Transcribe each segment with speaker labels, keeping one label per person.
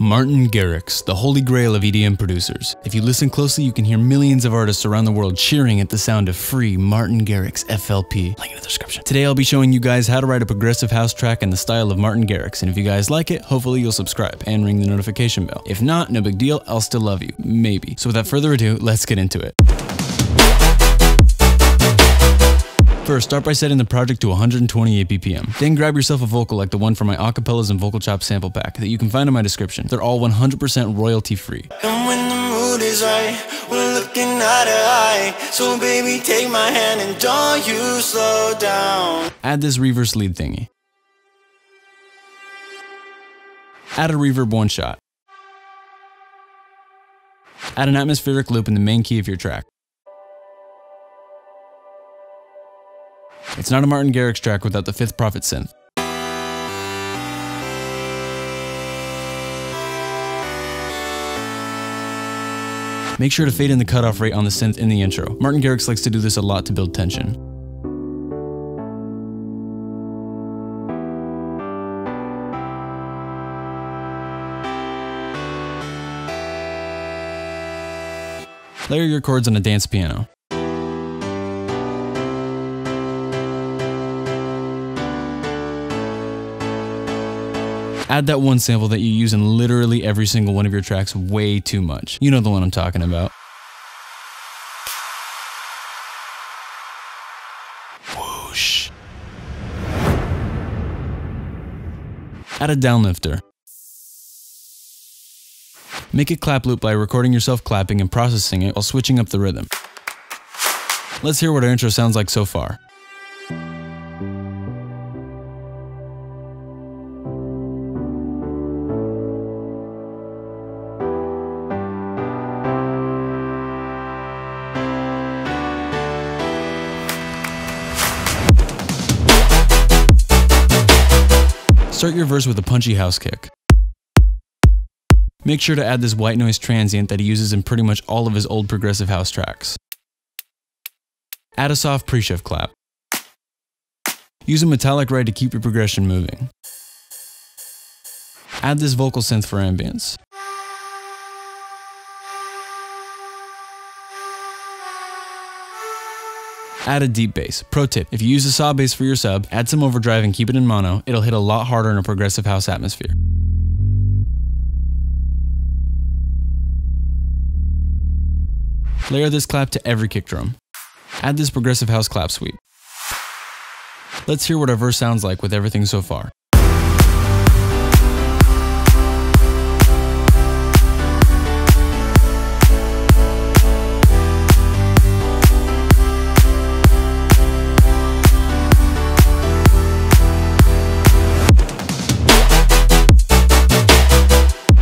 Speaker 1: Martin Garrix, the holy grail of EDM producers. If you listen closely, you can hear millions of artists around the world cheering at the sound of free Martin Garrix FLP. Link in the description. Today I'll be showing you guys how to write a progressive house track in the style of Martin Garrix, and if you guys like it, hopefully you'll subscribe and ring the notification bell. If not, no big deal, I'll still love you. Maybe. So without further ado, let's get into it. First, start by setting the project to 128 BPM. Then grab yourself a vocal like the one from my acapellas and vocal chop sample pack that you can find in my description. They're all 100% royalty free.
Speaker 2: And when the mood is right, we're looking eye to eye. So baby, take my hand and don't you slow down.
Speaker 1: Add this reverse lead thingy. Add a reverb one shot. Add an atmospheric loop in the main key of your track. It's not a Martin Garrix track without the 5th Prophet synth. Make sure to fade in the cutoff rate on the synth in the intro. Martin Garrix likes to do this a lot to build tension. Layer your chords on a dance piano. Add that one sample that you use in literally every single one of your tracks way too much. You know the one I'm talking about. Whoosh. Add a downlifter. Make a clap loop by recording yourself clapping and processing it while switching up the rhythm. Let's hear what our intro sounds like so far. Start your verse with a punchy house kick. Make sure to add this white noise transient that he uses in pretty much all of his old progressive house tracks. Add a soft pre-shift clap. Use a metallic ride to keep your progression moving. Add this vocal synth for ambience. Add a deep bass. Pro tip, if you use a saw bass for your sub, add some overdrive and keep it in mono, it'll hit a lot harder in a progressive house atmosphere. Layer this clap to every kick drum. Add this progressive house clap sweep. Let's hear what our verse sounds like with everything so far.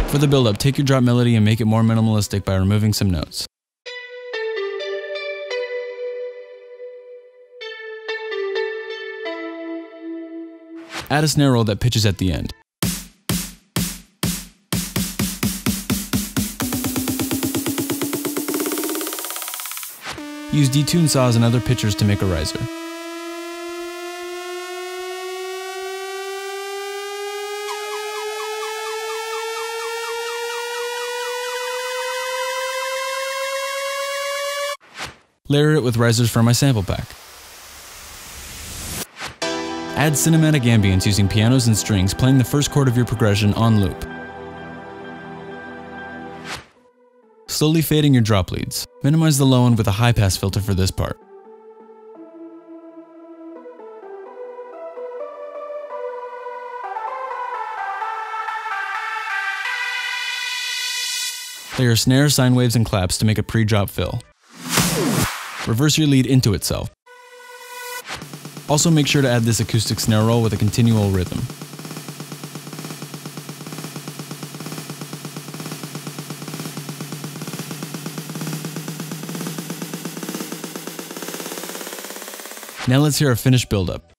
Speaker 1: For the build-up, take your drop melody and make it more minimalistic by removing some notes. Add a snare roll that pitches at the end. Use detune saws and other pitchers to make a riser. Layer it with risers from my sample pack. Add cinematic ambience using pianos and strings playing the first chord of your progression on loop. Slowly fading your drop leads. Minimize the low end with a high pass filter for this part. Layer snare, sine waves, and claps to make a pre-drop fill. Reverse your lead into itself. Also make sure to add this acoustic snare roll with a continual rhythm. Now let's hear our finished build-up.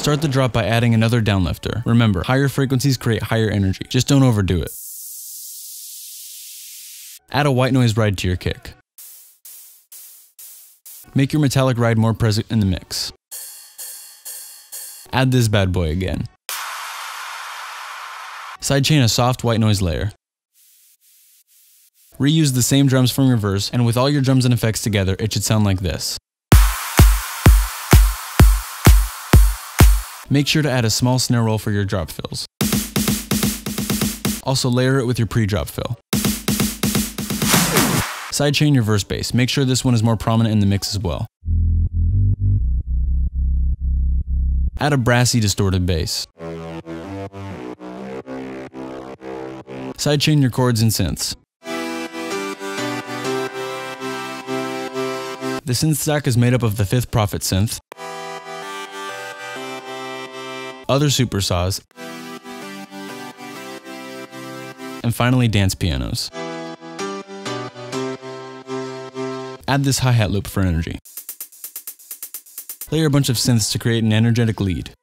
Speaker 1: Start the drop by adding another downlifter. Remember, higher frequencies create higher energy. Just don't overdo it. Add a white noise ride to your kick. Make your metallic ride more present in the mix. Add this bad boy again. Sidechain a soft white noise layer. Reuse the same drums from reverse, and with all your drums and effects together, it should sound like this. Make sure to add a small snare roll for your drop fills. Also layer it with your pre-drop fill. Sidechain your verse bass. Make sure this one is more prominent in the mix as well. Add a brassy distorted bass. Sidechain your chords and synths. The synth stack is made up of the 5th Prophet synth, other super saws, and finally dance pianos. Add this hi-hat loop for energy. Layer a bunch of synths to create an energetic lead.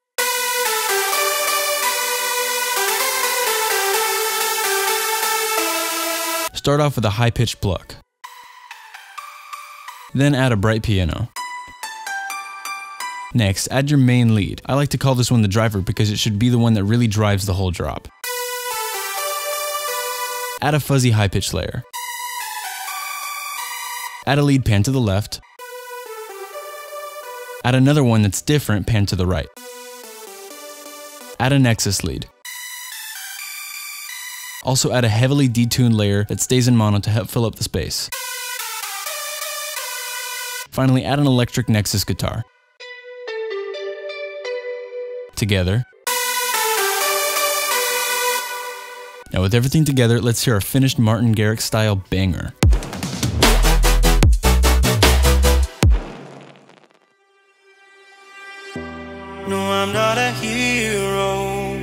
Speaker 1: Start off with a high-pitched pluck. Then add a bright piano. Next, add your main lead. I like to call this one the driver because it should be the one that really drives the whole drop. Add a fuzzy high-pitch layer. Add a lead pan to the left. Add another one that's different pan to the right. Add a Nexus lead. Also add a heavily detuned layer that stays in mono to help fill up the space. Finally, add an electric Nexus guitar. Together. Now with everything together, let's hear our finished Martin Garrix style banger.
Speaker 2: No, I'm not a hero,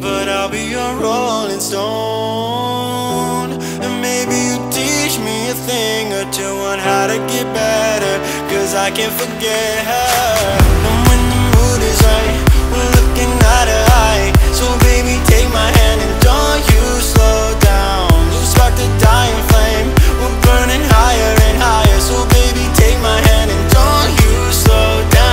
Speaker 2: but I'll be your rolling stone. And maybe you teach me a thing or two on how to get better, cause I can't forget her. And when the mood is right, we're looking eye to eye. So baby, take my hand and don't you slow down. You spark the dying flame, we're burning higher and higher. So baby, take my hand and don't you slow down.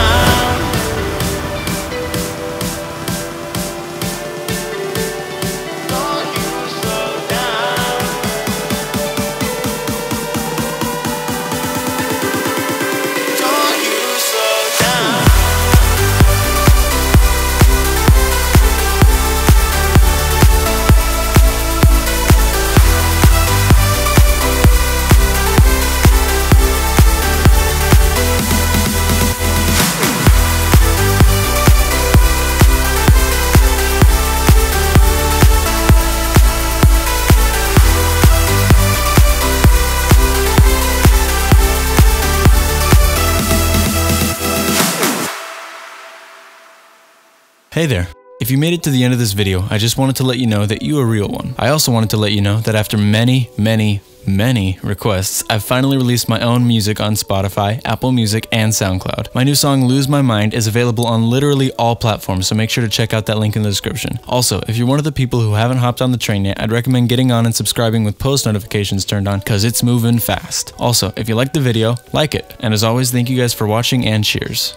Speaker 1: Hey there. If you made it to the end of this video, I just wanted to let you know that you are a real one. I also wanted to let you know that after many requests, I've finally released my own music on Spotify, Apple Music, and SoundCloud. My new song, Lose My Mind, is available on literally all platforms, so make sure to check out that link in the description. Also, if you're one of the people who haven't hopped on the train yet, I'd recommend getting on and subscribing with post notifications turned on, cause it's moving fast. Also, if you liked the video, like it. And as always, thank you guys for watching and cheers.